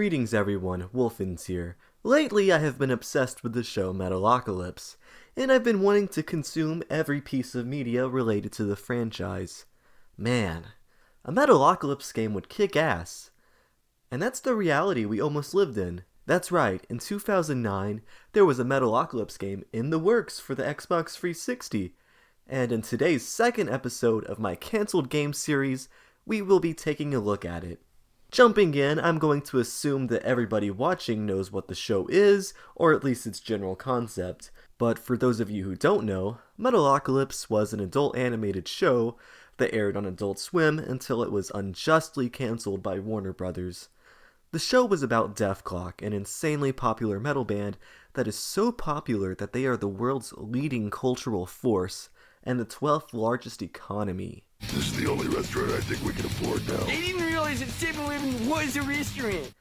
Greetings everyone, WolfinZ here. Lately I have been obsessed with the show Metalocalypse, and I've been wanting to consume every piece of media related to the franchise. Man, a Metalocalypse game would kick ass. And that's the reality we almost lived in. That's right, in 2009, there was a Metalocalypse game in the works for the Xbox 360. And in today's second episode of my cancelled game series, we will be taking a look at it. Jumping in, I'm going to assume that everybody watching knows what the show is, or at least its general concept. But for those of you who don't know, Metalocalypse was an adult animated show that aired on Adult Swim until it was unjustly cancelled by Warner Brothers. The show was about Dethklok, an insanely popular metal band that is so popular that they are the world's leading cultural force and the 12th largest economy. This is the only restaurant I think we can afford now. I didn't realize that 7-Eleven was a restaurant.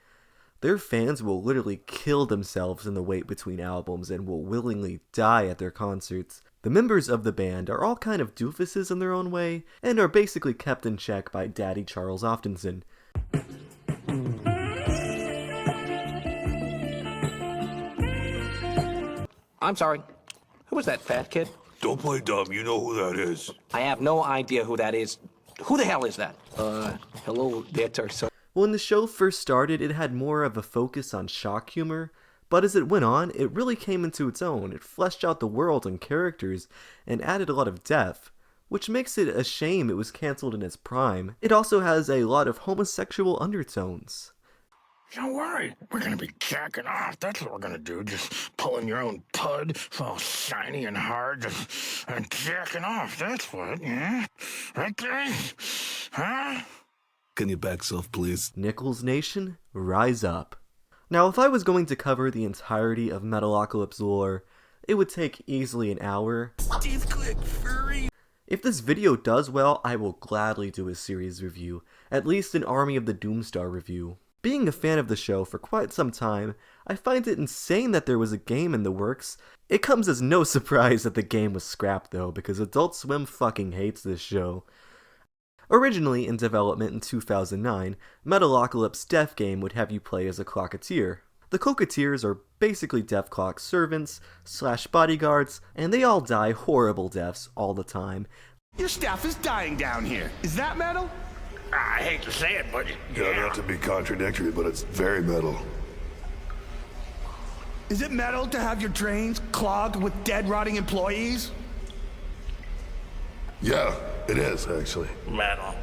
Their fans will literally kill themselves in the wait between albums and will willingly die at their concerts. The members of the band are all kind of doofuses in their own way, and are basically kept in check by Daddy Charles Oftenson. I'm sorry. Who was that fat kid? Don't play dumb, you know who that is. I have no idea who that is. Who the hell is that? Hello, there, sir. When the show first started, it had more of a focus on shock humor, but as it went on, it really came into its own. It fleshed out the world and characters, and added a lot of depth, which makes it a shame it was cancelled in its prime. It also has a lot of homosexual undertones. Don't worry, we're gonna be jacking off. That's what we're gonna do. Just pulling your own pud, all shiny and hard, and jacking off. That's what, yeah? Okay? Huh? Can you back off, please? Nichols Nation, rise up. Now, if I was going to cover the entirety of Metalocalypse lore, it would take easily an hour. Click furry. If this video does well, I will gladly do a series review, at least an Army of the Doomstar review. Being a fan of the show for quite some time, I find it insane that there was a game in the works. It comes as no surprise that the game was scrapped though, because Adult Swim fucking hates this show. Originally in development in 2009, Metalocalypse Dethgame would have you play as a clocketeer. The clocketeers are basically Dethklok's servants / bodyguards, and they all die horrible deaths all the time. Your staff is dying down here. Is that metal? I hate to say it, but yeah, not to be contradictory, but it's very metal. Is it metal to have your drains clogged with dead, rotting employees? Yeah, it is, actually. Metal.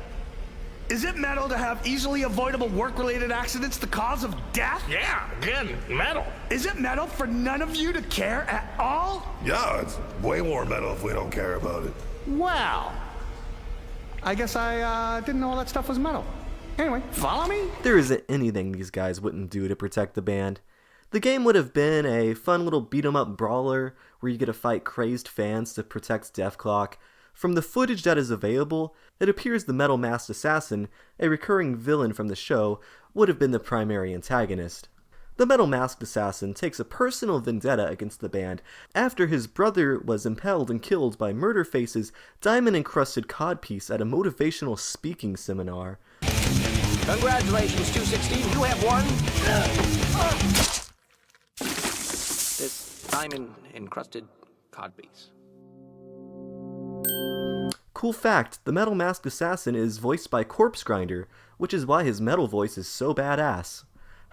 Is it metal to have easily avoidable work-related accidents the cause of death? Yeah, again, metal. Is it metal for none of you to care at all? Yeah, it's way more metal if we don't care about it. Well, I guess I didn't know all that stuff was metal. Anyway, follow me? There isn't anything these guys wouldn't do to protect the band. The game would have been a fun little beat-em-up brawler where you get to fight crazed fans to protect Dethklok. From the footage that is available, it appears the Metal Masked Assassin, a recurring villain from the show, would have been the primary antagonist. The Metal Masked Assassin takes a personal vendetta against the band after his brother was impaled and killed by Murderface's diamond-encrusted codpiece at a motivational speaking seminar. Congratulations, 216. You have won this diamond-encrusted codpiece. Cool fact, the Metal Masked Assassin is voiced by Corpsegrinder, which is why his metal voice is so badass.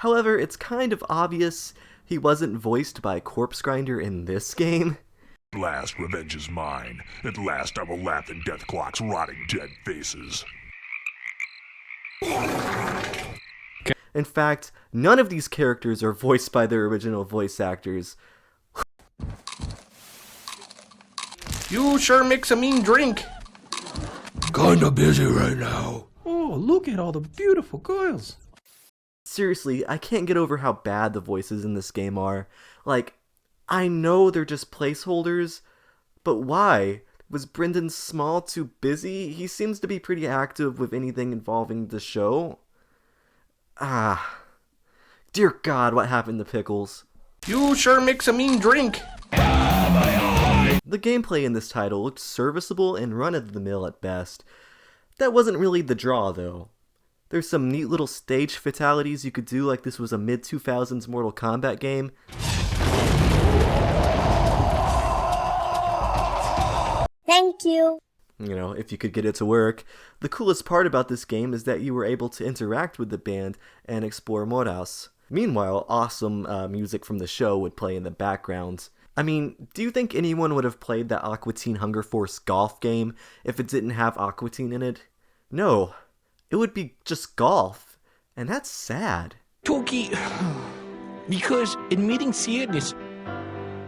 However, it's kind of obvious he wasn't voiced by Corpsegrinder in this game. At last, revenge is mine. At last, I will laugh in Dethklok's rotting dead faces. In fact, none of these characters are voiced by their original voice actors. You sure mix a mean drink. Kinda busy right now. Oh, look at all the beautiful girls. Seriously, I can't get over how bad the voices in this game are. Like, I know they're just placeholders, but why? Was Brendan Small too busy? He seems to be pretty active with anything involving the show. Dear God, what happened to Pickles? You sure mix a mean drink. The gameplay in this title looked serviceable and run-of-the-mill at best. That wasn't really the draw, though. There's some neat little stage fatalities you could do like this was a mid-2000s Mortal Kombat game. Thank you. You know, if you could get it to work. The coolest part about this game is that you were able to interact with the band and explore moras. Meanwhile, awesome music from the show would play in the background. I mean, do you think anyone would have played that Aqua Teen Hunger Force golf game if it didn't have Aqua Teen in it? No. It would be just golf. And that's sad. Toki, because admitting sadness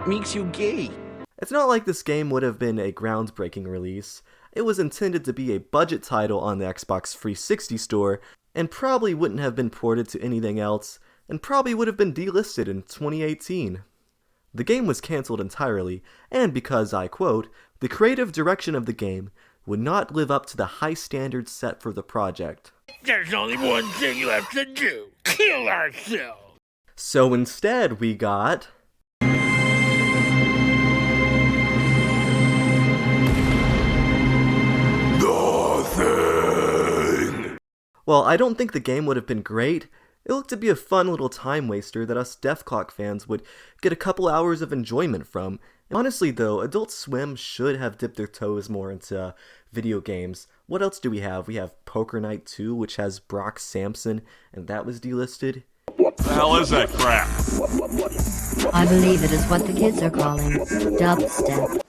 makes you gay. It's not like this game would have been a groundbreaking release. It was intended to be a budget title on the Xbox 360 store, and probably wouldn't have been ported to anything else, and probably would have been delisted in 2018. The game was cancelled entirely, and because, I quote, the creative direction of the game would not live up to the high standards set for the project. There's only one thing you have to do. Kill ourselves. So instead we got... Well, I don't think the game would have been great. It looked to be a fun little time waster that us Dethklok fans would get a couple hours of enjoyment from. Honestly though, Adult Swim should have dipped their toes more into video games. What else do we have? We have Poker Night 2, which has Brock Sampson, and that was delisted. What the hell is that crap? I believe it is what the kids are calling dubstep.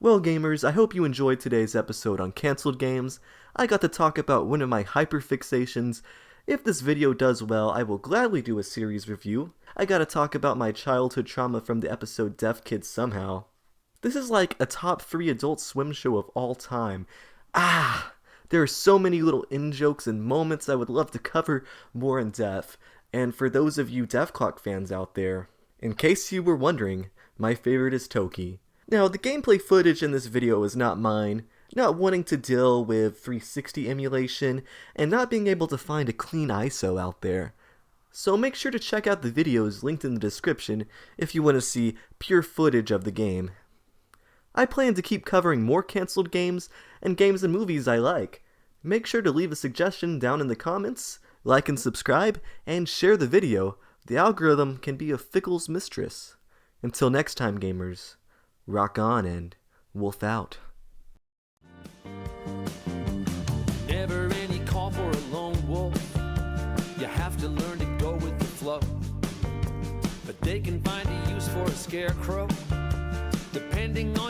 Well gamers, I hope you enjoyed today's episode on cancelled games. I got to talk about one of my hyperfixations. If this video does well, I will gladly do a series review. I gotta talk about my childhood trauma from the episode Deaf Kids Somehow. This is like a top 3 Adult Swim show of all time. There are so many little in-jokes and moments I would love to cover more in depth. And for those of you Dethklok fans out there, in case you were wondering, my favorite is Toki. Now, the gameplay footage in this video is not mine, not wanting to deal with 360 emulation, and not being able to find a clean ISO out there. So make sure to check out the videos linked in the description if you want to see pure footage of the game. I plan to keep covering more cancelled games and games and movies I like. Make sure to leave a suggestion down in the comments, like and subscribe, and share the video. The algorithm can be a fickle's mistress. Until next time, gamers. Rock on and wolf out. Never any call for a lone wolf. You have to learn to go with the flow. But they can find a use for a scarecrow, depending on